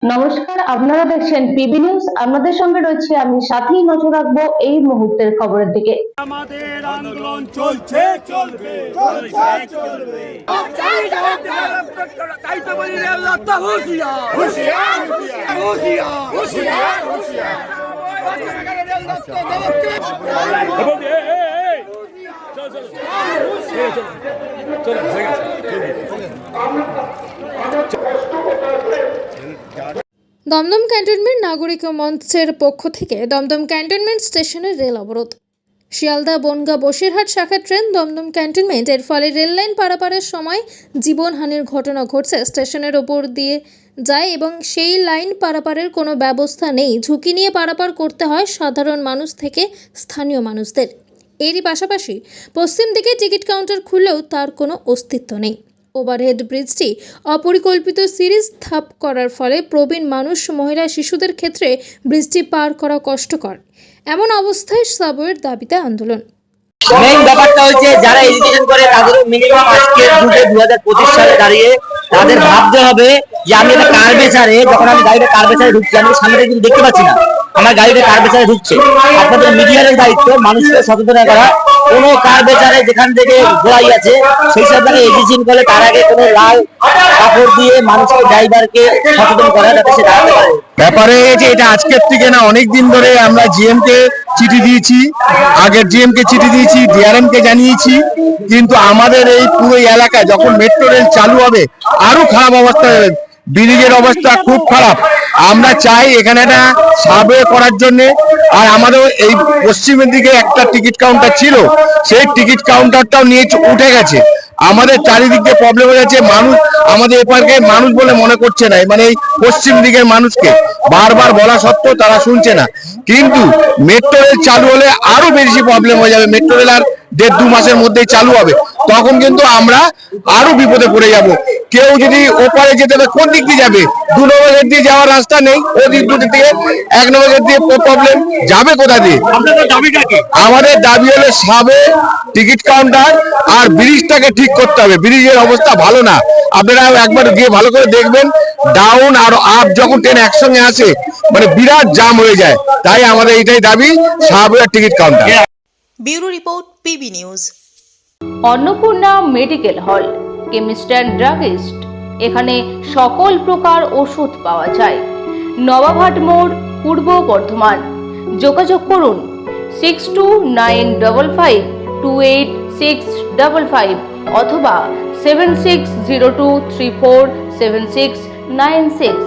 নমস্কার, আপনারা দেখছেন পিবি নিউজ। আপনাদের সঙ্গে রয়েছে আমি, সাথেই নজর রাখবো এই মুহূর্তের খবরের দিকে। আমাদের আন্দোলন চলছে, চলবে, চলবে। তাই তো বলি আল্লাহ হুঁশিয়ার, হুঁশিয়ার, হুঁশিয়ার, হুঁশিয়ার, হুঁশিয়ার। দমদম ক্যান্টনমেন্ট নাগরিক মঞ্চের পক্ষ থেকে দমদম ক্যান্টনমেন্ট স্টেশনের রেল অবরোধ। শিয়ালদা বনগাঁ বসিরহাট শাখা ট্রেন দমদম ক্যান্টনমেন্ট, এর ফলে রেল লাইন পারাপারের সময় জীবনহানির ঘটনা ঘটছে। স্টেশনের ওপর দিয়ে যায় এবং সেই লাইন পারাপারের কোনো ব্যবস্থা নেই। ঝুঁকি নিয়ে পারাপার করতে হয় সাধারণ মানুষ থেকে স্থানীয় মানুষদের। এরই পাশাপাশি পশ্চিম দিকে টিকিট কাউন্টার খুললেও তার কোনো অস্তিত্ব নেই। ওভারহেড ব্রিজটি অপরিকল্পিত সিরিজ ধাপ করার ফলে প্রবীণ মানুষ, মহিলা, শিশুদের ক্ষেত্রে ব্রিজটি পার করা কষ্টকর। এমন অবস্থায় সাবওয়ের দাবিতে আন্দোলন। মেইন ব্যাপারটা হচ্ছে যারা এডুকেশন করে তাদের মিনিমাম আজকের যুগে 2025 সালে দাঁড়িয়ে তাদের ভাবতে হবে যে আমি একটা কারবেচারে, যখন আমি গাড়িটা কারবেচারে ঢুকছি, আমি সামনে কিন্তু দেখতে পাচ্ছি না আমার গাড়িটা কারবেচারে ঢুকছে। আপনাদের মিডিয়ার দায়িত্ব মানুষকে সচেতন করা। কোনো কারবেচারে যেখান থেকে ঘোড়াই আছে সেই সব জায়গায় এডুকেশন করে তার আগে কোনো লাল কাপড় দিয়ে মানুষকে, ড্রাইভারকে সচেতন করা যাতে সে দাঁড়াতে পারে। ব্যাপারে যে এটা আজকের থেকে না, অনেক দিন ধরে আমরা জিএম কে চিঠি দিয়েছি, আগের জিএম কে চিঠি দিয়েছি, ডিআরএম কে জানিয়েছি, কিন্তু আমাদের এই পুরো এলাকায় যখন মেট্রো রেল চালু হবে আরো খারাপ অবস্থা হবে। ব্রিজের অবস্থা খুব খারাপ। আমরা চাই এখানে একটা সার্ভে করার জন্য। আর আমাদের এই পশ্চিমের দিকে একটা টিকিট কাউন্টার ছিল, সেই টিকিট কাউন্টারটাও নিয়ে উঠে গেছে। আমাদের চারিদিক দিয়ে প্রবলেম হয়ে যাচ্ছে। মানুষ আমাদের এপারকে মানুষ বলে মনে করছে না, মানে এই পশ্চিম দিকের মানুষকে বারবার বলা সত্ত্বেও তারা শুনছে না। কিন্তু মেট্রো রেল চালু হলে আরো বেশি প্রবলেম হয়ে যাবে। মেট্রো রেল আর 1.5-2 মাসের মধ্যেই চালু হবে, তখন কিন্তু আমরা আরো বিপদে পড়ে যাব। কেউ যদি ওপারে যেতে হবে, কোন দিক দিয়ে যাবে? 2 নম্বর গেট দিয়ে যাওয়ার রাস্তা নেই, ওদিক থেকে 1 নম্বর গেট দিয়ে প্রবলেম, যাবে কোথা দিয়ে? আমাদের দাবি হলো সাবে টিকিট কাউন্টার আর ব্রিজটাকে ঠিক করতে হবে। ব্রিজের অবস্থা ভালো না, আপনারা একবার গিয়ে ভালো করে দেখবেন। ডাউন আর আপ যখন ট্রেন একসঙ্গে আসে মানে বিরাট জাম হয়ে যায়। তাই আমাদের এটাই দাবি, সাবে ticket counter. Bureau report, PB news. Annapurna medical hall, chemist and druggist. এখানে সকল প্রকার ওষুধ পাওয়া যায়। নবাবহাট মোড়, পূর্ব বর্ধমান। যোগাযোগ করুন 6295528655 অথবা 7602347696।